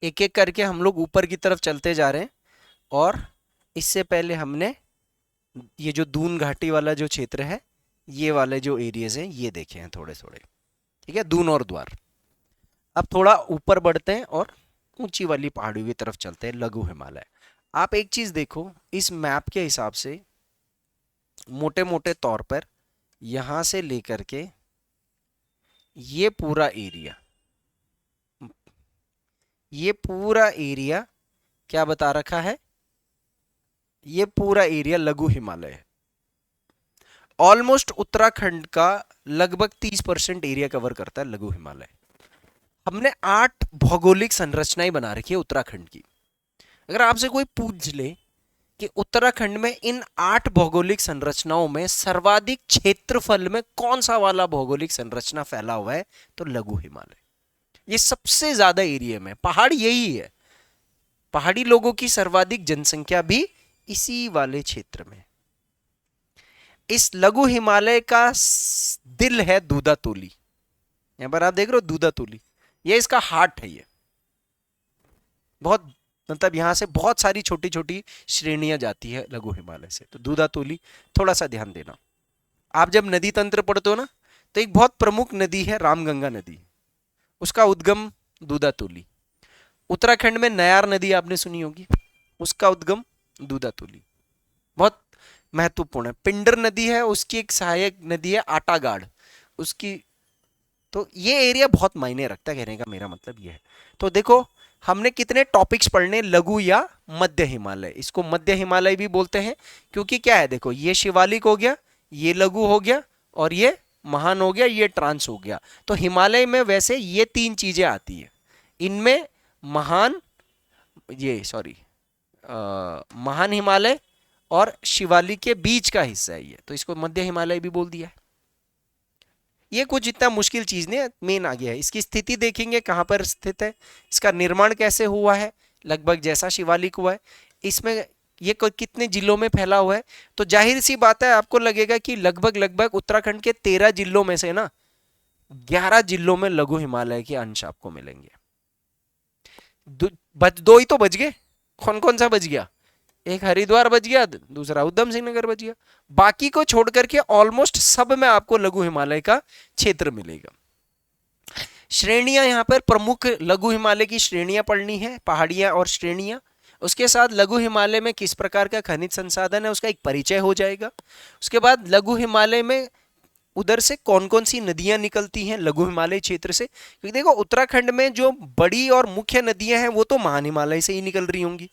एक एक करके हम लोग ऊपर की तरफ चलते जा रहे हैं। और इससे पहले हमने ये जो दून घाटी वाला जो क्षेत्र है, ये वाले जो एरियाज हैं ये देखे हैं थोड़े थोड़े। ठीक है, दून और द्वार। अब थोड़ा ऊपर बढ़ते हैं और ऊंची वाली पहाड़ियों की तरफ चलते हैं, लघु हिमालय। आप एक चीज देखो, इस मैप के हिसाब से मोटे मोटे तौर पर यहां से लेकर के ये पूरा एरिया क्या बता रखा है, ये पूरा एरिया लघु हिमालय है। ऑलमोस्ट उत्तराखंड का लगभग 30% एरिया कवर करता है लघु हिमालय। हमने 8 भौगोलिक संरचनाएं बना रखी है उत्तराखंड की। अगर आपसे कोई पूछ ले कि उत्तराखंड में इन 8 भौगोलिक संरचनाओं में सर्वाधिक क्षेत्रफल में कौन सा वाला भौगोलिक संरचना फैला हुआ है, तो लघु हिमालय। ये सबसे ज्यादा एरिया में, पहाड़ यही है, पहाड़ी लोगों की सर्वाधिक जनसंख्या भी इसी वाले क्षेत्र में। इस लघु हिमालय का दिल है दूदातोली। यहां पर आप देख रहे हो दूदातोली, ये इसका हार्ट है। ये बहुत, मतलब यहां से बहुत सारी छोटी छोटी श्रेणियां जाती है लघु हिमालय से। तो दूदातोली थोड़ा सा ध्यान देना। आप जब नदी तंत्र पढ़ते हो ना, तो एक बहुत प्रमुख नदी है रामगंगा नदी, उसका उद्गम दूदातोली। उत्तराखंड में नयार नदी आपने सुनी होगी, उसका उद्गम दूदातोली। बहुत महत्वपूर्ण है। पिंडर नदी है, उसकी एक सहायक नदी है आटागाड़, उसकी। तो ये एरिया बहुत मायने रखता है, कहने का मेरा मतलब ये है। तो देखो हमने कितने टॉपिक्स पढ़ने, लघु या मध्य हिमालय। इसको मध्य हिमालय भी बोलते हैं क्योंकि क्या है, देखो ये शिवालिक हो गया, ये लघु हो गया, और ये महान हो गया, ये ट्रांस हो गया। तो हिमालय में वैसे ये 3 चीजें आती है। इनमें महान, ये सॉरी महान हिमालय और शिवालिक के बीच का हिस्सा है ये, तो इसको मध्य हिमालय भी बोल दिया है। ये कुछ इतना मुश्किल चीज नहीं है, मेन आ गया है। इसकी स्थिति देखेंगे कहां पर स्थित है, इसका निर्माण कैसे हुआ है, लगभग जैसा शिवालिक हुआ है। इसमें ये कितने जिलों में फैला हुआ है, तो जाहिर सी बात है आपको लगेगा कि लगभग लगभग उत्तराखंड के 13 जिलों में से ना 11 जिलों में लघु हिमालय के अंश आपको मिलेंगे। दो ही तो बच गए। कौन कौन सा बच गया, एक हरिद्वार बच गया, दूसरा उधम सिंह नगर बच गया। बाकी को छोड़ करके ऑलमोस्ट सब में आपको लघु हिमालय का क्षेत्र मिलेगा। श्रेणियां यहां पर प्रमुख लघु हिमालय की श्रेणियां पढ़नी है, पहाड़ियां और श्रेणियां। उसके साथ लघु हिमालय में किस प्रकार का खनिज संसाधन है उसका एक परिचय हो जाएगा। उसके बाद लघु हिमालय में उधर से कौन कौन सी नदियां निकलती हैं लघु हिमालय क्षेत्र से, क्योंकि देखो उत्तराखंड में जो बड़ी और मुख्य नदियां हैं वो तो महान हिमालय से ही निकल रही होंगी,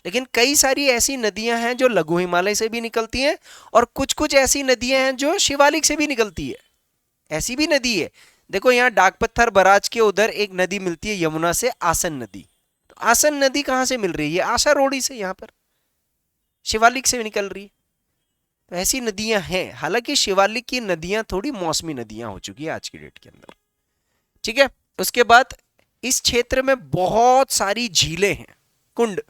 लेकिन कई सारी ऐसी नदियां हैं जो लघु हिमालय से भी निकलती हैं, और कुछ कुछ ऐसी नदियां हैं जो शिवालिक से भी निकलती है। ऐसी भी नदी है, देखो यहाँ डाक पत्थर बराज के उधर एक नदी मिलती है यमुना से, आसन नदी। तो आसन नदी कहां से मिल रही है, आशा रोड़ी से, यहाँ पर शिवालिक से निकल रही है। तो ऐसी नदियां हैं। हालांकि शिवालिक की नदियां थोड़ी मौसमी नदियां हो चुकी है आज की डेट के अंदर। ठीक है, उसके बाद इस क्षेत्र में बहुत सारी झीलें हैं, कुंड।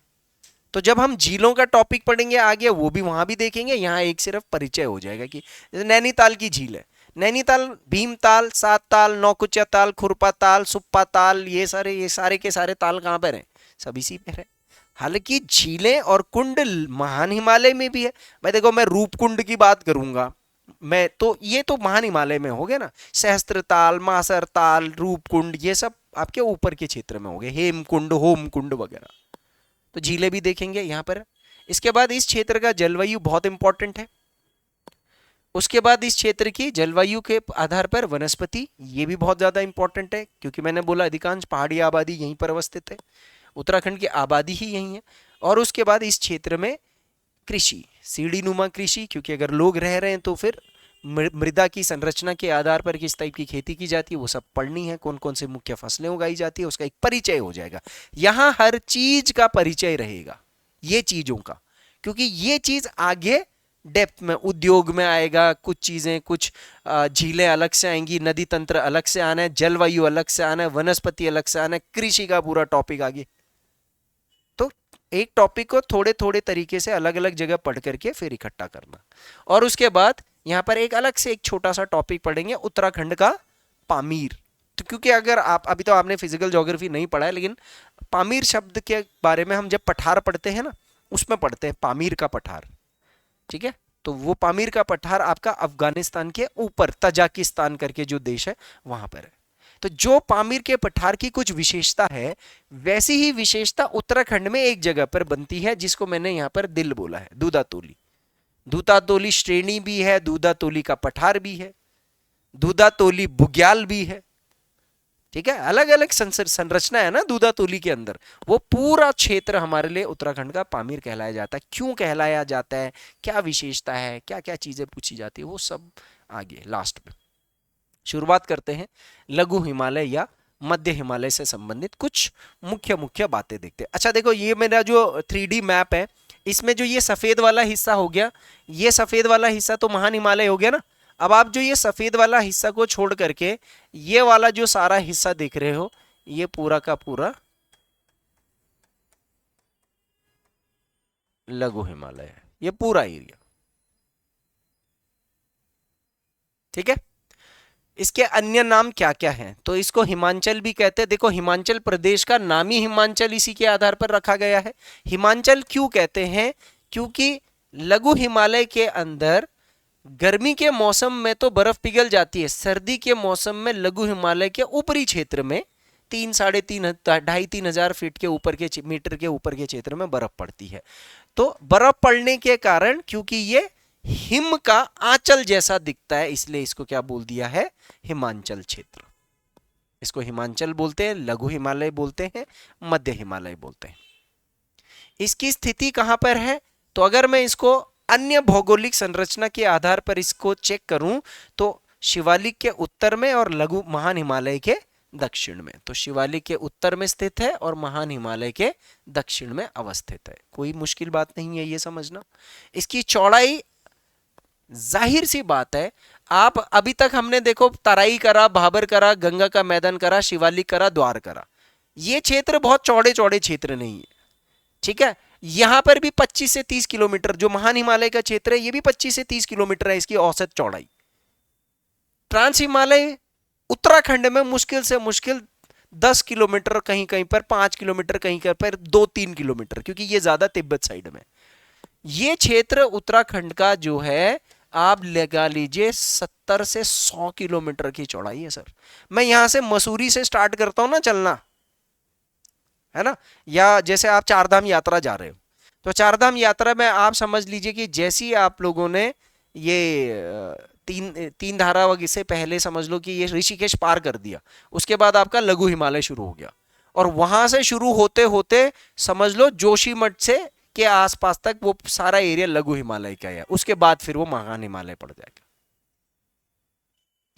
तो जब हम झीलों का टॉपिक पढ़ेंगे आगे, वो भी वहां भी देखेंगे। यहाँ एक सिर्फ परिचय हो जाएगा कि जैसे नैनीताल की झील है, नैनीताल, भीमताल, सात ताल, नौकुचिया ताल, खुरपा ताल, सुप्पा ताल, ये सारे के सारे ताल कहाँ पर हैं, सब इसी पर है। हालांकि झीलें और कुंड महान हिमालय में भी है। भाई देखो मैं रूपकुंड की बात करूंगा, मैं तो ये तो महान हिमालय में हो गया ना, सहस्त्र ताल, मासर ताल, रूपकुंड, ये सब आपके ऊपर के क्षेत्र में हो गए, हेमकुंड, होमकुंड वगैरह। तो झीलें भी देखेंगे यहाँ पर। इसके बाद इस क्षेत्र का जलवायु बहुत इंपॉर्टेंट है। उसके बाद इस क्षेत्र की जलवायु के आधार पर वनस्पति, ये भी बहुत ज्यादा इंपॉर्टेंट है, क्योंकि मैंने बोला अधिकांश पहाड़ी आबादी यहीं पर अवस्थित है, उत्तराखंड की आबादी ही यही है। और उसके बाद इस क्षेत्र में कृषि, सीढ़ी नुमा कृषि, क्योंकि अगर लोग रह रहे हैं तो फिर मृदा की संरचना के आधार पर किस टाइप की खेती की जाती है वो सब पढ़नी है, कौन कौन से मुख्य फसलें उगाई जाती है उसका एक परिचय हो जाएगा। यहां हर चीज का परिचय रहेगा, ये चीजों का, क्योंकि ये चीज आगे डेप्थ में उद्योग में आएगा। कुछ चीजें, कुछ झीलें अलग से आएंगी, नदी तंत्र अलग से आना है, जलवायु अलग से आना है, वनस्पति अलग से आना है, कृषि का पूरा टॉपिक आगे। तो एक टॉपिक को थोड़े थोड़े तरीके से अलग अलग जगह पढ़ करके फिर इकट्ठा करना। और उसके बाद यहाँ पर एक अलग से एक छोटा सा टॉपिक पढ़ेंगे, उत्तराखंड का पामीर। तो क्योंकि अगर आप अभी तो आपने फिजिकल ज्योग्राफी नहीं पढ़ा है, लेकिन पामीर शब्द के बारे में हम जब पठार पढ़ते हैं ना, उसमें पढ़ते हैं पामीर का पठार, ठीक है। तो वो पामीर का पठार आपका अफगानिस्तान के ऊपर तजाकिस्तान करके जो देश है वहां पर है। तो जो पामीर के पठार की कुछ विशेषता है, वैसी ही विशेषता उत्तराखंड में एक जगह पर बनती है, जिसको मैंने यहां पर दिल बोला है, दूधातोली। दूधातोली श्रेणी भी है, दूधातोली का पठार भी है, दूधातोली बुग्याल भी है, ठीक है। अलग अलग संरचना है ना दूधातोली के अंदर। वो पूरा क्षेत्र हमारे लिए उत्तराखंड का पामीर कहलाया जाता है। क्यों कहलाया जाता है, क्या विशेषता है, क्या क्या चीजें पूछी जाती है, वो सब आगे लास्ट में। शुरुआत करते हैं लघु हिमालय या मध्य हिमालय से संबंधित कुछ मुख्य मुख्य बातें देखते हैं। अच्छा देखो, ये मेरा जो 3D मैप है, इसमें जो ये सफेद वाला हिस्सा हो गया, ये सफेद वाला हिस्सा तो महान हिमालय हो गया ना। अब आप जो ये सफेद वाला हिस्सा को छोड़ करके ये वाला जो सारा हिस्सा देख रहे हो, ये पूरा का पूरा लघु हिमालय है, ये पूरा एरिया, ठीक है। इसके अन्य नाम क्या क्या हैं, तो इसको हिमांचल भी कहते हैं। देखो, हिमाचल प्रदेश का नाम ही हिमांचल इसी के आधार पर रखा गया है। हिमांचल क्यों कहते हैं, क्योंकि लघु हिमालय के अंदर गर्मी के मौसम में तो बर्फ पिघल जाती है, सर्दी के मौसम में लघु हिमालय के ऊपरी क्षेत्र में 3-3.5-3 हजार फीट के ऊपर के मीटर के ऊपर के क्षेत्र में बर्फ पड़ती है। तो बर्फ पड़ने के कारण, क्योंकि ये हिम का आंचल जैसा दिखता है, इसलिए इसको क्या बोल दिया है, हिमांचल क्षेत्र। इसको हिमांचल बोलते हैं, लघु हिमालय बोलते हैं, मध्य हिमालय बोलते हैं। इसकी स्थिति कहां पर है, तो अगर मैं इसको अन्य भौगोलिक संरचना के आधार पर इसको चेक करूं, तो शिवालिक के उत्तर में और लघु महान हिमालय के दक्षिण में। तो शिवालिक के उत्तर में स्थित है और महान हिमालय के दक्षिण में अवस्थित है। कोई मुश्किल बात नहीं है ये समझना। इसकी चौड़ाई, जाहिर सी बात है, आप अभी तक हमने देखो तराई करा, भाबर करा, गंगा का मैदान करा, शिवालिक करा, द्वार करा, ये क्षेत्र बहुत चौड़े चौड़े क्षेत्र नहीं है, ठीक है। यहां पर भी 25 से 30 किलोमीटर, जो महान हिमालय का क्षेत्र है, ये भी 25 से 30 किलोमीटर है इसकी औसत चौड़ाई। ट्रांस हिमालय उत्तराखंड में मुश्किल से मुश्किल 10 किलोमीटर, कहीं कहीं पर 5 किलोमीटर, कहीं कहीं पर 2-3 किलोमीटर, क्योंकि ये ज्यादा तिब्बत साइड में। ये क्षेत्र उत्तराखंड का जो है, आप लगा लीजिए 70 से 100 किलोमीटर की चौड़ाई है सर। मैं यहां से मसूरी से स्टार्ट करता हूं ना चलना, है ना, या जैसे आप चारधाम यात्रा जा रहे हो, तो चारधाम यात्रा में आप समझ लीजिए कि जैसी आप लोगों ने ये तीन धारा वगैरह से पहले समझ लो कि ये ऋषिकेश पार कर दिया, उसके बाद आपका लघु हिमालय शुरू हो गया, और वहां से शुरू होते होते समझ लो जोशीमठ से के आसपास तक वो सारा एरिया लघु हिमालय का है। उसके बाद फिर वो महान हिमालय पड़ जाएगा।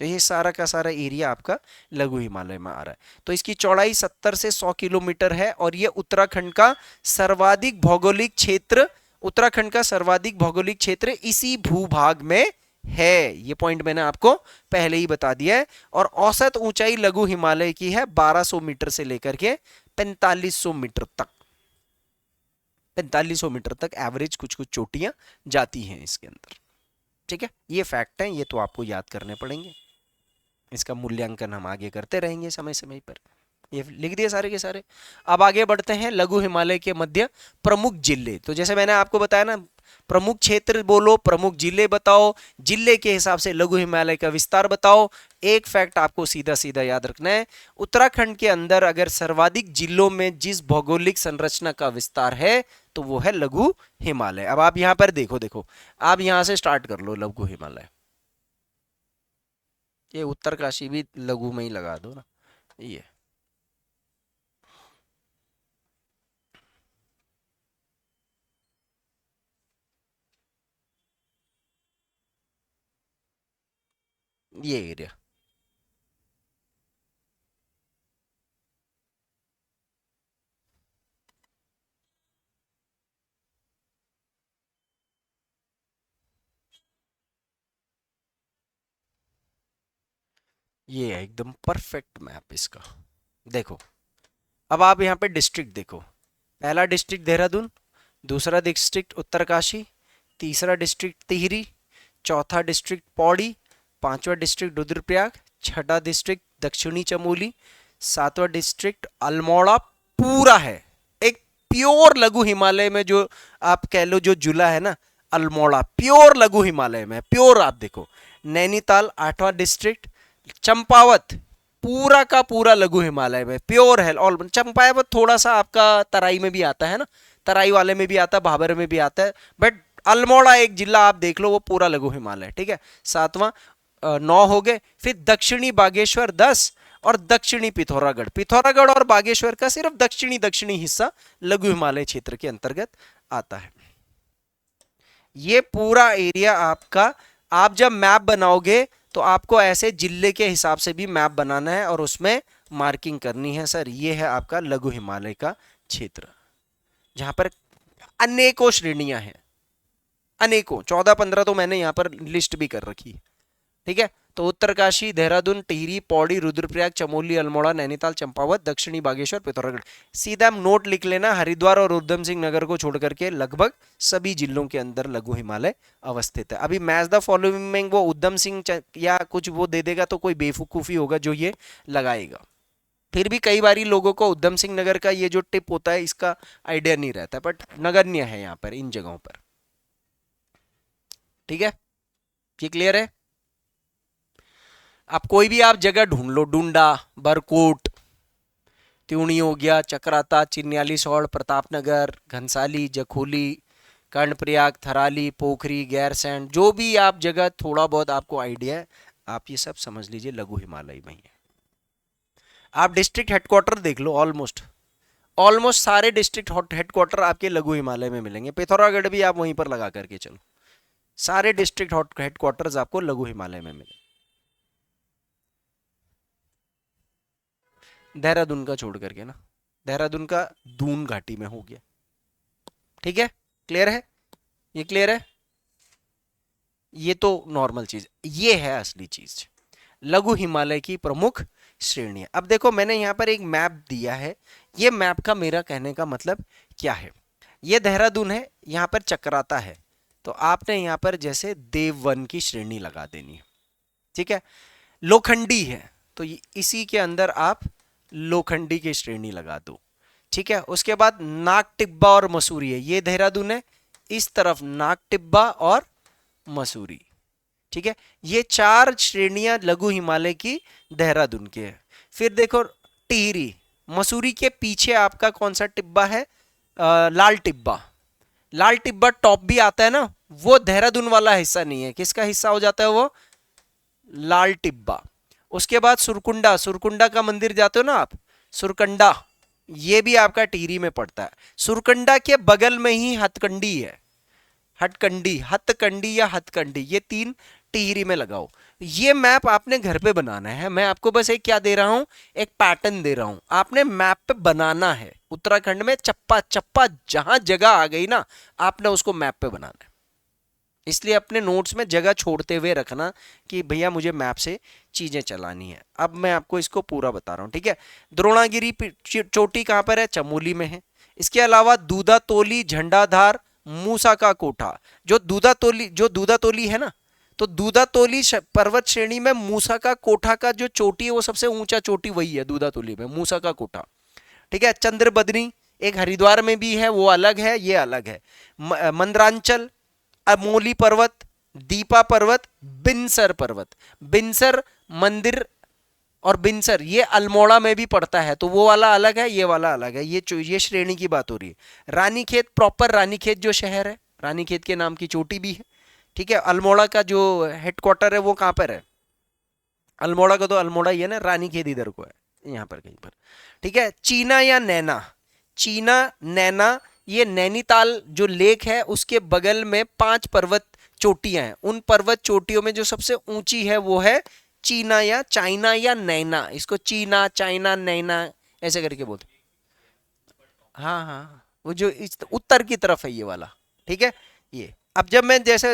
तो ये सारा का सारा एरिया आपका लघु हिमालय में आ रहा है। तो इसकी चौड़ाई 70 से 100 किलोमीटर है, और ये उत्तराखंड का सर्वाधिक भौगोलिक क्षेत्र, उत्तराखंड का सर्वाधिक भौगोलिक क्षेत्र इसी भूभाग में है। ये पॉइंट मैंने आपको पहले ही बता दिया है। और औसत ऊंचाई लघु हिमालय की है 1200 मीटर से लेकर के 4500 मीटर तक। 4500 मीटर तक एवरेज कुछ कुछ चोटियां जाती हैं इसके अंदर, ठीक है। ये फैक्ट है, ये तो आपको याद करने पड़ेंगे। इसका मूल्यांकन हम आगे करते रहेंगे समय समय पर। ये लिख दिए सारे के सारे। अब आगे बढ़ते हैं लघु हिमालय के मध्य प्रमुख जिले। तो जैसे मैंने आपको बताया ना, प्रमुख क्षेत्र बोलो, प्रमुख जिले बताओ, जिले के हिसाब से लघु हिमालय का विस्तार बताओ। एक फैक्ट आपको सीधा सीधा याद रखना है, उत्तराखंड के अंदर अगर सर्वाधिक जिलों में जिस भौगोलिक संरचना का विस्तार है तो वो है लघु हिमालय। अब आप यहां पर देखो, आप यहां से स्टार्ट कर लो लघु हिमालय। ये उत्तरकाशी भी लघु में ही लगा दो ना, ये एरिया। ये है एकदम परफेक्ट मैप इसका। देखो, अब आप यहाँ पे डिस्ट्रिक्ट देखो, पहला डिस्ट्रिक्ट देहरादून, दूसरा डिस्ट्रिक्ट उत्तरकाशी, तीसरा डिस्ट्रिक्ट टिहरी, चौथा डिस्ट्रिक्ट पौड़ी, पांचवा डिस्ट्रिक्ट रुद्रप्रयाग, छठा डिस्ट्रिक्ट दक्षिणी चमोली, सातवां डिस्ट्रिक्ट अल्मोड़ा पूरा है, एक प्योर लघु हिमालय में जो आप कह लो जो जुला है ना, अल्मोड़ा प्योर लघु हिमालय में प्योर। आप देखो नैनीताल आठवां डिस्ट्रिक्ट, चंपावत पूरा का पूरा लघु हिमालय में प्योर है। ऑल चंपावत थोड़ा सा आपका तराई में भी आता है ना, तराई वाले में भी आता है, भाबर में भी आता है, बट अल्मोड़ा एक जिला आप देख लो वो पूरा लघु हिमालय। ठीक है, सातवां 9 हो गए। फिर दक्षिणी बागेश्वर 10 और दक्षिणी पिथौरागढ़, पिथौरागढ़ और बागेश्वर का सिर्फ दक्षिणी दक्षिणी हिस्सा लघु हिमालय क्षेत्र के अंतर्गत आता है। ये पूरा एरिया आपका, आप जब मैप बनाओगे तो आपको ऐसे जिले के हिसाब से भी मैप बनाना है और उसमें मार्किंग करनी है। सर ये है आपका लघु हिमालय का क्षेत्र जहां पर अनेकों श्रेणियां हैं, अनेकों 14-15 तो मैंने यहां पर लिस्ट भी कर रखी है। ठीक है, तो उत्तरकाशी, देहरादून, टिहरी, पौड़ी, रुद्रप्रयाग, चमोली, अल्मोड़ा, नैनीताल, चंपावत, दक्षिणी बागेश्वर, पिथौरागढ़। सीधा नोट लिख लेना, हरिद्वार और उधम सिंह नगर को छोड़ करके लगभग सभी जिलों के अंदर लघु हिमालय अवस्थित है। अभी मैच द फॉलोइंग में वो उधम सिंह या कुछ वो दे देगा तो कोई बेवकूफी होगा जो ये लगाएगा। फिर भी कई बारी लोगों को उधम सिंह नगर का ये जो टिप होता है इसका आइडिया नहीं रहता, बट नगण्य है यहाँ पर इन जगहों पर। ठीक है, ये क्लियर है। अब कोई भी आप जगह ढूंढ लो, डुंडा, बरकोट, त्यूणी हो गया, चक्राता, चिन्याली सौड़, प्रतापनगर, घनसाली, जखोली, कर्णप्रयाग, थराली, पोखरी, गैरसैंण, जो भी आप जगह थोड़ा बहुत आपको आइडिया है आप ये सब समझ लीजिए लघु हिमालय में ही है। आप डिस्ट्रिक्ट हेडक्वार्टर देख लो, ऑलमोस्ट सारे डिस्ट्रिक्ट हेडक्वार्टर आपके लघु हिमालय में मिलेंगे। पिथौरागढ़ भी आप वहीं पर लगा करके चलो, सारे डिस्ट्रिक्ट हेडक्वार्टर्स आपको लघु हिमालय में मिले। देहरादून का छोड़ करके ना, देहरादून का दून घाटी में हो गया। ठीक है, क्लियर है, ये क्लियर है। ये तो नॉर्मल चीज, ये है असली चीज, लघु हिमालय की प्रमुख श्रेणियां। अब देखो मैंने यहां पर एक मैप दिया है, ये मैप का मेरा कहने का मतलब क्या है। ये देहरादून है, यहां पर चक्राता है, तो आपने यहां पर जैसे देववन की श्रेणी लगा देनी है। ठीक है, लोखंडी है तो इसी के अंदर आप लोखंडी की श्रेणी लगा दो। ठीक है, उसके बाद नाग टिब्बा और मसूरी है, ये देहरादून है, इस तरफ नाग टिब्बा और मसूरी। ठीक है, ये 4 श्रेणियां लघु हिमालय की देहरादून के है। फिर देखो टिहरी, मसूरी के पीछे आपका कौन सा टिब्बा है, लाल टिब्बा। लाल टिब्बा टॉप भी आता है ना, वो देहरादून वाला हिस्सा नहीं है, किसका हिस्सा हो जाता है वो, लाल टिब्बा। उसके बाद सुरकुंडा, सुरकुंडा का मंदिर जाते हो ना आप, सुरकंडा, ये भी आपका टिहरी में पड़ता है। सुरकंडा के बगल में ही हथकंडी है, हथकंडी या हथकंडी, ये 3 टिहरी में लगाओ। ये मैप आपने घर पे बनाना है, मैं आपको बस एक क्या दे रहा हूं, एक पैटर्न दे रहा हूं, आपने मैप पे बनाना है। उत्तराखंड में चप्पा चप्पा जहां जगह आ गई ना, आपने उसको मैप पे बनाना है। इसलिए अपने नोट्स में जगह छोड़ते हुए रखना कि भैया मुझे मैप से चीजें चलानी है। अब मैं आपको इसको पूरा बता रहा हूं। ठीक है, द्रोणागिरी चोटी कहां पर है, चमोली में है। इसके अलावा दूधातोली, झंडाधार, मूसा का कोठा, जो दूधातोली है ना, तो दूधातोली पर्वत श्रेणी में मूसा का कोठा का जो चोटी है वो सबसे ऊंचा चोटी वही है दूधातोली में, मूसा का कोठा। ठीक है, चंद्रबदनी एक हरिद्वार में भी है, वो अलग है, ये अलग है। मंदरांचल, अमोली पर्वत, दीपा पर्वत, बिनसर पर्वत, बिनसर मंदिर और बिनसर ये अल्मोड़ा में भी पड़ता है, तो वो वाला अलग है, ये वाला अलग है। ये श्रेणी की बात हो रही है। रानीखेत प्रॉपर, रानीखेत जो शहर है, रानीखेत के नाम की चोटी भी है। ठीक है, अल्मोड़ा का जो हेडक्वार्टर है वो कहाँ पर है, अल्मोड़ा का तो अल्मोड़ा ही है ना, रानीखेत इधर को है यहाँ पर कहीं पर। ठीक है, चीना या नैना, चीना नैना, ये नैनीताल जो लेक है उसके बगल में 5 पर्वत चोटियां हैं, उन पर्वत चोटियों में जो सबसे ऊंची है वो है चीना या चाइना या नैना। इसको चीना, चाइना, नैना ऐसे करके बोलते। हाँ हाँ, वो जो इस उत्तर की तरफ है ये वाला। ठीक है, ये अब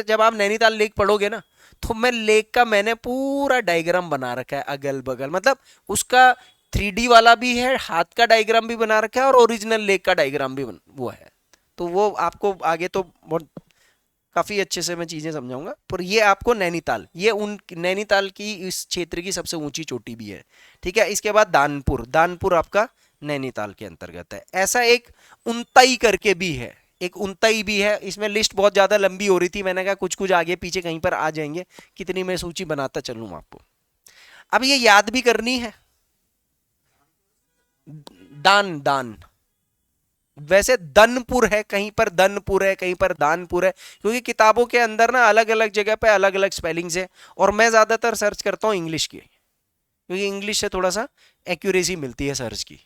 जब आप नैनीताल लेक पढ़ोगे ना, तो मैं लेक का मैंने पूरा डायग्राम बना रखा है अगल बगल, मतलब उसका 3D वाला भी है, हाथ का डायग्राम भी बना रखा है और ओरिजिनल लेक का डायग्राम भी वो है। तो वो आपको आगे तो बहुत काफी अच्छे से मैं चीजें समझाऊंगा। पर ये आपको नैनीताल, ये उन नैनीताल की इस क्षेत्र की सबसे ऊंची चोटी भी है, ठीक है। इसके बाद दानपुर, दानपुर आपका नैनीताल के अंतर्गत है। ऐसा एक उनताई करके भी है, एक उनताई भी है। इसमें लिस्ट बहुत ज्यादा लंबी हो रही थी, मैंने कहा कुछ कुछ आगे पीछे कहीं पर आ जाएंगे, कितनी मैं सूची बनाता चलूं आपको। अब ये याद भी करनी है। दान, दान, वैसे दनपुर है, कहीं पर दनपुर है, कहीं पर दानपुर है, क्योंकि किताबों के अंदर ना अलग अलग जगह पे अलग अलग स्पेलिंग्स है। और मैं ज्यादातर सर्च करता हूं इंग्लिश की, क्योंकि इंग्लिश से थोड़ा सा एक्यूरेसी मिलती है सर्च की।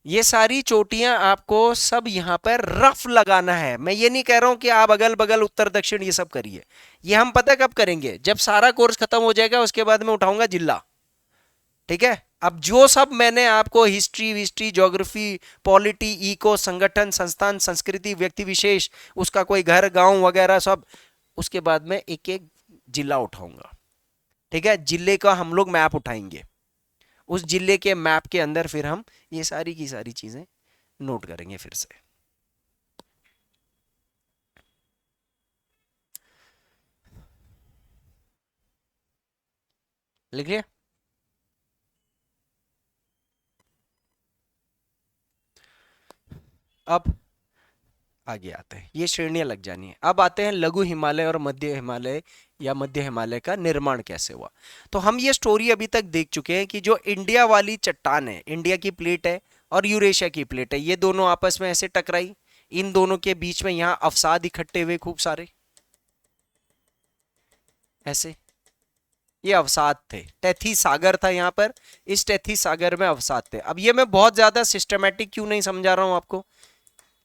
ये सारी चोटियां आपको सब यहां पर रफ लगाना है। मैं ये नहीं कह रहा हूं कि आप अगल बगल उत्तर दक्षिण ये सब करिए, ये हम पता कब करेंगे, जब सारा कोर्स खत्म हो जाएगा, उसके बाद मैं उठाऊंगा जिला, ठीक है। अब जो सब मैंने आपको हिस्ट्री, विस्ट्री, ज्योग्राफी, पॉलिटी, इको, संगठन, संस्थान, संस्कृति, व्यक्ति विशेष, उसका कोई घर गांव वगैरह सब, उसके बाद में एक एक जिला उठाऊंगा, ठीक है। जिले का हम लोग मैप उठाएंगे, उस जिले के मैप के अंदर फिर हम ये सारी की सारी चीजें नोट करेंगे फिर से। लिख लिया? अब आगे आते हैं, ये श्रेणियां लग जानी है। अब आते हैं लघु हिमालय और मध्य हिमालय या मध्य हिमालय का निर्माण कैसे हुआ। तो हम ये स्टोरी अभी तक देख चुके हैं कि जो इंडिया वाली चट्टान है, इंडिया की प्लेट है और यूरेशिया की प्लेट है, ये दोनों आपस में ऐसे टकराई, इन दोनों के बीच में यहाँ अवसाद इकट्ठे हुए खूब सारे, ऐसे ये अवसाद थे। टैथी सागर था यहाँ पर, इस टैथी सागर में अवसाद थे। अब ये मैं बहुत ज्यादा सिस्टमेटिक क्यों नहीं समझा रहा हूँ आपको,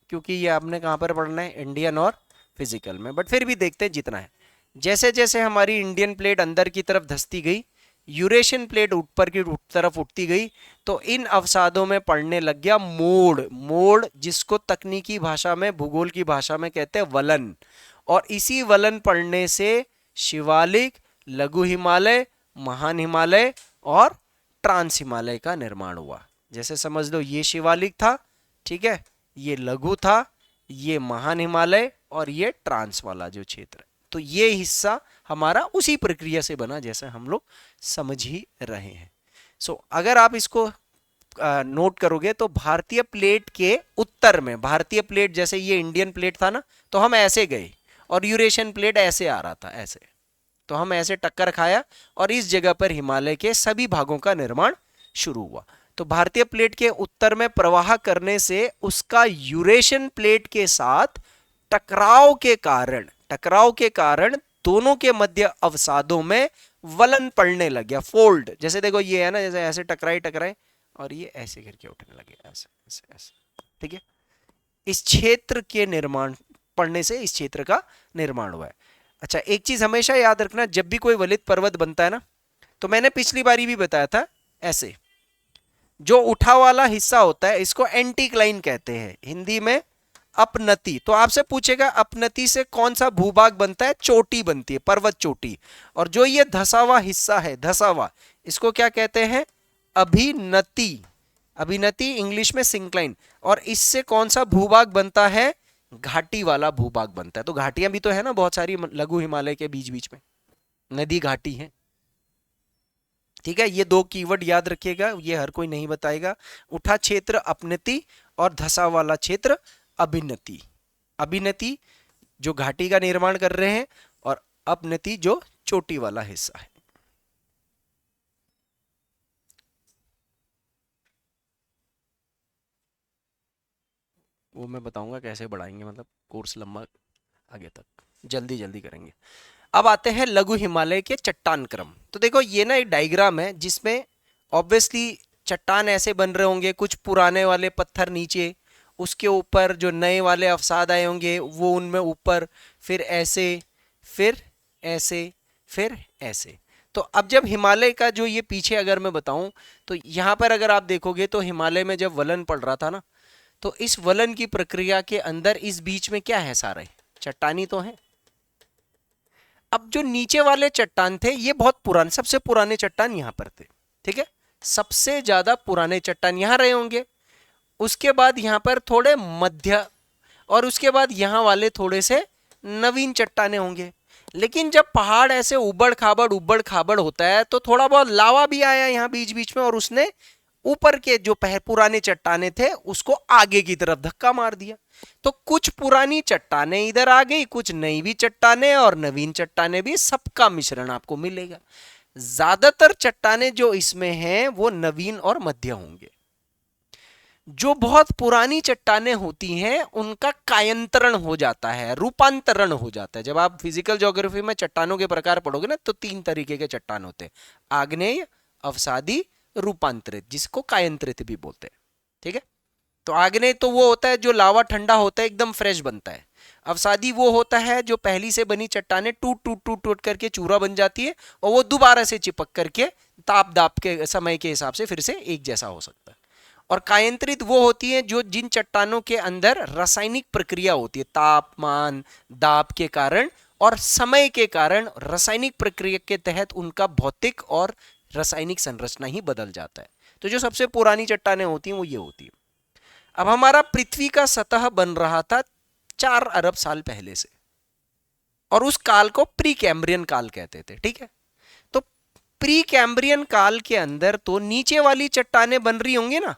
क्योंकि ये आपने कहाँ पर पढ़ना है, इंडियन और फिजिकल में, बट फिर भी देखते हैं जितना है। जैसे जैसे हमारी इंडियन प्लेट अंदर की तरफ धंसती गई, यूरेशियन प्लेट ऊपर की तरफ उठती गई, तो इन अवसादों में पड़ने लग गया मोड़, मोड़ जिसको तकनीकी भाषा में, भूगोल की भाषा में कहते हैं वलन। और इसी वलन पड़ने से शिवालिक, लघु हिमालय, महान हिमालय और ट्रांस हिमालय का निर्माण हुआ। जैसे समझ लो ये शिवालिक था, ठीक है, ये लघु था, ये महान हिमालय और ये ट्रांस वाला जो क्षेत्र है। तो ये हिस्सा हमारा उसी प्रक्रिया से बना जैसे हम लोग समझ ही रहे हैं। अगर आप इसको नोट करोगे तो भारतीय प्लेट के उत्तर में, भारतीय प्लेट जैसे ये इंडियन प्लेट था ना, तो हम ऐसे गए और यूरेशियन प्लेट ऐसे आ रहा था, ऐसे, तो हम ऐसे टक्कर खाया और इस जगह पर हिमालय के सभी भागों का निर्माण शुरू हुआ। तो भारतीय प्लेट के उत्तर में प्रवाह करने से उसका यूरेशियन प्लेट के साथ टकराव के कारण दोनों के मध्य अवसादों में वलन पड़ने लग गया, फोल्ड। जैसे देखो ये है ना, जैसे ऐसे टकराए और ये ऐसे करके उठने लगे, ऐसे ऐसे ऐसे, ठीक है। इस क्षेत्र के निर्माण पड़ने से इस क्षेत्र का निर्माण हुआ है। अच्छा, एक चीज हमेशा याद रखना, जब भी कोई वलित पर्वत बनता है ना, तो मैंने पिछली बारी भी बताया था, ऐसे जो उठा वाला हिस्सा होता है इसको एंटीक्लाइन कहते हैं, हिंदी में अपनति। तो आपसे पूछेगा अपनति से कौन सा भूभाग बनता है, चोटी बनती है, पर्वत चोटी। और जो ये धसा हुआ हिस्सा है, धसा हुआ, इसको क्या कहते हैं, अभिनति। अभिनति इंग्लिश में सिंक्लाइन। और इससे कौन सा भूभाग बनता है, घाटी वाला भूभाग बनता है। तो घाटियां भी तो है ना बहुत सारी लघु हिमालय के बीच बीच में, नदी घाटी है, ठीक है। ये दो कीवर्ड याद रखिएगा, ये हर कोई नहीं बताएगा। उठा क्षेत्र अपनति और धसा वाला क्षेत्र अभिनति। अभिनति जो घाटी का निर्माण कर रहे हैं और अपनति जो चोटी वाला हिस्सा है। वो मैं बताऊंगा कैसे बढ़ाएंगे, मतलब कोर्स लंबा आगे तक, जल्दी जल्दी करेंगे। अब आते हैं लघु हिमालय के चट्टान क्रम। तो देखो ये ना एक डायग्राम है जिसमें ऑब्वियसली चट्टान ऐसे बन रहे होंगे, कुछ पुराने वाले पत्थर नीचे, उसके ऊपर जो नए वाले अवसाद आए होंगे वो उनमें ऊपर, फिर ऐसे, फिर ऐसे, फिर ऐसे। तो अब जब हिमालय का जो ये पीछे अगर मैं बताऊं, तो यहाँ पर अगर आप देखोगे तो हिमालय में जब वलन पड़ रहा था ना, तो इस वलन की प्रक्रिया के अंदर इस बीच में क्या है, सारे चट्टानी तो है। अब जो नीचे वाले चट्टान थे ये बहुत पुराने, सबसे पुराने चट्टान यहां पर थे, ठीक है, सबसे ज्यादा पुराने चट्टान यहां रहे होंगे। उसके बाद यहां पर थोड़े मध्य और उसके बाद यहाँ वाले थोड़े से नवीन चट्टाने होंगे। लेकिन जब पहाड़ ऐसे उबड़ खाबड़ होता है तो थोड़ा बहुत लावा भी आया यहाँ बीच बीच में, और उसने ऊपर के जो पुराने चट्टाने थे उसको आगे की तरफ धक्का मार दिया। तो कुछ पुरानी चट्टाने इधर आ गई, कुछ नई भी चट्टाने और नवीन चट्टाने भी, सबका मिश्रण आपको मिलेगा। ज्यादातर चट्टाने जो इसमें हैं वो नवीन और मध्य होंगे। जो बहुत पुरानी चट्टाने होती हैं उनका कायंतरण हो जाता है, रूपांतरण हो जाता है। जब आप फिजिकल ज्योग्राफी में चट्टानों के प्रकार पढ़ोगे ना तो 3 तरीके के चट्टान होते हैं, आग्नेय, अवसादी, रूपांतरित, जिसको कायंत्रित भी बोलते हैं। ठीक है, तो आग्नेय तो वो होता है जो लावा ठंडा होता है एकदम फ्रेश बनता है। अवसादी वो होता है जो पहली से बनी चट्टाने टूट टूट टूट टूट करके चूरा बन जाती है और वो दोबारा से चिपक करके ताप दाप के समय के हिसाब से फिर से एक जैसा हो सकता है। और कायंत्रित वो होती है जो जिन चट्टानों के अंदर रासायनिक प्रक्रिया होती है, तापमान दाब के कारण और समय के कारण रासायनिक प्रक्रिया के तहत उनका भौतिक और रासायनिक संरचना ही बदल जाता है। तो जो सबसे पुरानी चट्टानें होती हैं वो ये होती है। अब हमारा पृथ्वी का सतह बन रहा था 4 अरब साल पहले से, और उस काल को प्री कैम्ब्रियन काल कहते थे। ठीक है, तो प्री कैम्ब्रियन काल के अंदर तो नीचे वाली चट्टानें बन रही होंगी ना,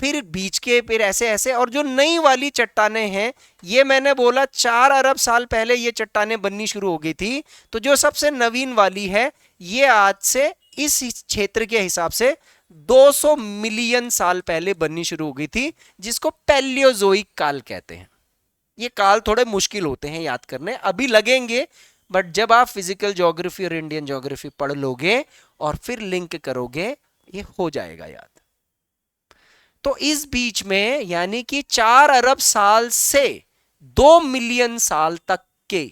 फिर बीच के, फिर ऐसे ऐसे, और जो नई वाली चट्टानें हैं ये मैंने बोला 4 अरब साल पहले ये चट्टानें बननी शुरू हो गई थी। तो जो सबसे नवीन वाली है ये आज से इस क्षेत्र के हिसाब से 200 मिलियन साल पहले बननी शुरू हो गई थी, जिसको पैलियोजोइक काल कहते हैं। ये काल थोड़े मुश्किल होते हैं याद करने, अभी लगेंगे, बट जब आप फिजिकल ज्योग्राफी और इंडियन ज्योग्राफी पढ़ लोगे और फिर लिंक करोगे ये हो जाएगा याद। तो इस बीच में यानी कि 4 अरब साल से 2 मिलियन साल तक के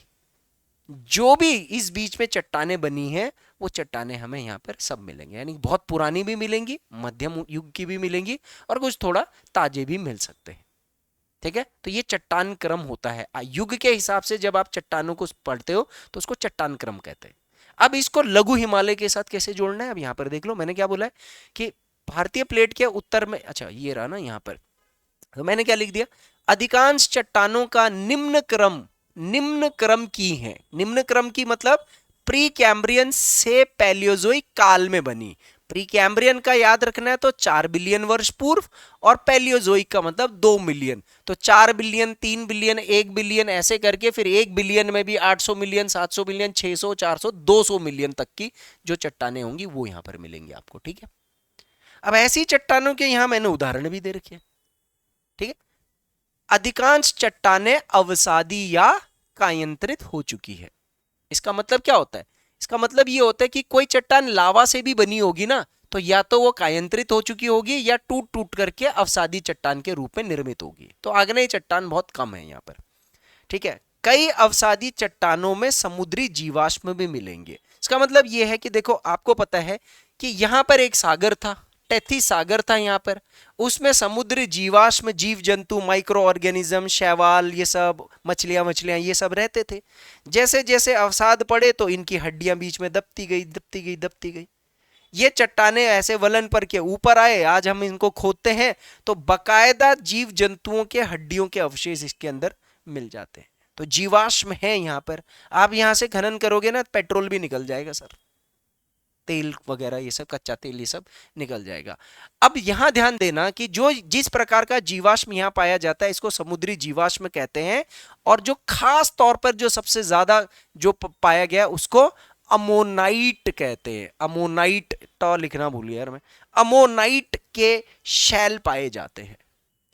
जो भी इस बीच में चट्टानें बनी हैं वो चट्टानें हमें यहाँ पर सब मिलेंगे, यानी बहुत पुरानी भी मिलेंगी, मध्यम युग की भी मिलेंगी और कुछ थोड़ा ताजे भी मिल सकते हैं। ठीक है, तो ये चट्टान क्रम होता है। युग के हिसाब से जब आप चट्टानों को पढ़ते हो तो उसको चट्टान क्रम कहते हैं। अब इसको लघु हिमालय के साथ कैसे जोड़ना है, अब यहाँ पर देख लो। मैंने क्या बोला है कि भारतीय प्लेट के उत्तर में, अच्छा ये रहा ना यहाँ पर, तो मैंने क्या लिख दिया, अधिकांश चट्टानों का निम्न क्रम की है। निम्न क्रम की मतलब प्री कैम्ब्रियन से पैलियोजोइक काल में बनी। प्री कैम्ब्रियन का याद रखना है तो 4 बिलियन वर्ष पूर्व, और पैलियोजोइक का मतलब 2 मिलियन। तो 4 बिलियन, 3 बिलियन, 1 बिलियन ऐसे करके फिर 1 बिलियन में भी 800 मिलियन, 700 मिलियन, 600, 400, 200 मिलियन तक की जो चट्टानें होंगी वो यहां पर मिलेंगी आपको। ठीक है, अब ऐसी चट्टानों के यहां मैंने उदाहरण भी दे रखे हैं। ठीक है, अधिकांश चट्टानें अवसादी या कायंत्रित हो चुकी है। इसका मतलब क्या होता है, इसका मतलब ये होता है कि कोई चट्टान लावा से भी बनी होगी ना, तो या तो वो कायंत्रित हो चुकी होगी या टूट टूट करके अवसादी चट्टान के रूप में निर्मित होगी। तो आग्नेय चट्टान बहुत कम है यहाँ पर। ठीक है, कई अवसादी चट्टानों में समुद्री जीवाश्म भी मिलेंगे। इसका मतलब ये है कि देखो आपको पता है कि यहाँ पर एक सागर था, टेथी सागर था यहाँ पर, उसमें समुद्री जीवाश्म, जीव जंतु, माइक्रो ऑर्गेनिज्म, शैवाल, ये सब मछलियां ये सब रहते थे। जैसे जैसे अवसाद पड़े तो इनकी हड्डियां बीच में दबती गई। ये चट्टाने ऐसे वलन पर के ऊपर आए, आज हम इनको खोदते हैं तो बकायदा जीव जंतुओं के हड्डियों के अवशेष इसके अंदर मिल जाते हैं। तो जीवाश्म है यहाँ पर। आप यहाँ से खनन करोगे ना पेट्रोल भी निकल जाएगा सर, तेल वगैरह ये सब, कच्चा तेल ये सब निकल जाएगा। अब यहां ध्यान देना कि जो जिस प्रकार का जीवाश्म यहां पाया जाता है इसको समुद्री जीवाश्म कहते हैं, और जो खास तौर पर जो सबसे ज्यादा जो पाया गया उसको अमोनाइट कहते हैं। अमोनाइट, ट लिखना भूल गया यार मैं। अमोनाइट के शैल पाए जाते हैं।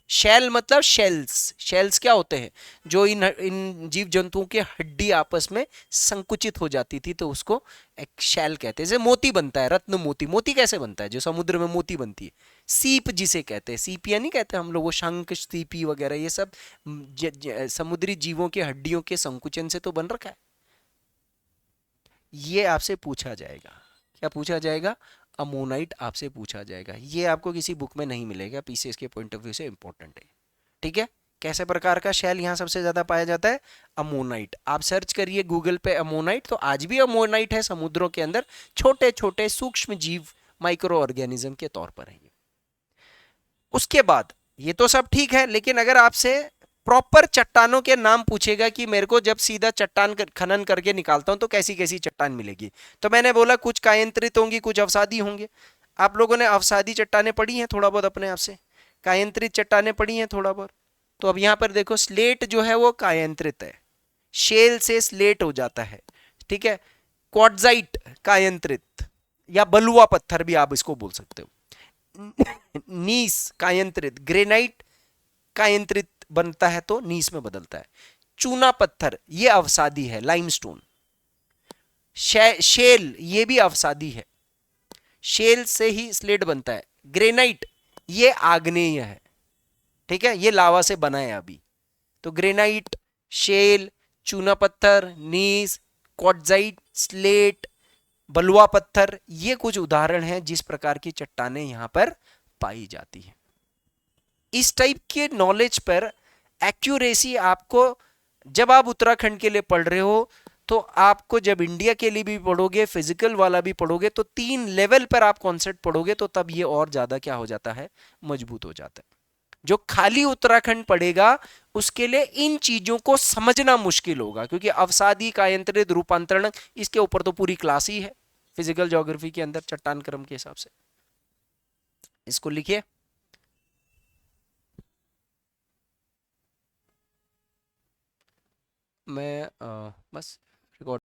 शैल मतलब शेल्स क्या होते हैं, जो इन जीव जंतुओं के हड्डी आपस में संकुचित हो जाती थी तो उसको एक शैल कहते हैं। जैसे मोती बनता है, रत्न मोती। मोती कैसे बनता है, जो समुद्र में मोती बनती है, सीप जिसे कहते हैं। सीपिया नहीं कहते हम लोग, वो शंख, सीपी वगैरह ये सब समुद्री जीवों के हड्डियों के संकुचन से तो बन रखा है। ये आपसे पूछा जाएगा, क्या पूछा जाएगा, अमोनाइट आपसे पूछा जाएगा। ये आपको किसी बुक में नहीं मिलेगा, पीसीएस के पॉइंट ऑफ व्यू से इंपॉर्टेंट है। ठीक है, कैसे प्रकार का शैल यहाँ सबसे ज्यादा पाया जाता है, अमोनाइट। आप सर्च करिए गूगल पे अमोनाइट, तो आज भी अमोनाइट है समुद्रों के अंदर, छोटे छोटे सूक्ष्म जीव, माइक्रो ऑर्गेनिज्म के तौर पर है। उसके बाद ये तो सब ठीक है, लेकिन अगर आपसे प्रॉपर चट्टानों के नाम पूछेगा कि मेरे को जब सीधा चट्टान खनन करके निकालता हूं तो कैसी कैसी चट्टान मिलेगी। तो मैंने बोला कुछ कायंत्रित होंगी, कुछ अवसादी होंगे। आप लोगों ने अवसादी चट्टानें पढ़ी हैं थोड़ा बहुत अपने आप से, कायंत्रित चट्टानें पढ़ी हैं थोड़ा बहुत। तो अब यहां पर देखो स्लेट जो है वो कायंत्रित है, शेल से स्लेट हो जाता है, ठीक है। क्वार्ट्जाइट कायंत्रित या बलुआ पत्थर भी आप इसको बोल सकते हो। नीस कायंत्रित, ग्रेनाइट कायंत्रित बनता है तो नीस में बदलता है। चूना पत्थर ये अवसादी है, लाइमस्टोन। शेल ये भी अवसादी है, शेल से ही स्लेट बनता है। ग्रेनाइट ये आग्नेय है, ठीक है, ये लावा से बना है अभी। तो ग्रेनाइट, शेल, चूना पत्थर, नीस, क्वार्ट्जाइट, स्लेट, बलुआ पत्थर, ये कुछ उदाहरण हैं जिस प्रकार की चट्टानें यहां पर पाई जाती हैं। इस टाइप के नॉलेज पर एक्यूरेसी आपको, जब आप उत्तराखंड के लिए पढ़ रहे हो तो आपको, जब इंडिया के लिए भी पढ़ोगे, फिजिकल वाला भी पढ़ोगे, तो 3 लेवल पर आप कॉन्सेप्ट पढ़ोगे तो तब ये और ज्यादा क्या हो जाता है, मजबूत हो जाता है। जो खाली उत्तराखंड पढ़ेगा उसके लिए इन चीजों को समझना मुश्किल होगा, क्योंकि अवसादी, कायंत्रित, रूपांतरण, इसके ऊपर तो पूरी क्लास ही है फिजिकल ज्योग्राफी के अंदर चट्टान क्रम के हिसाब से। इसको लिखिए। मैं बस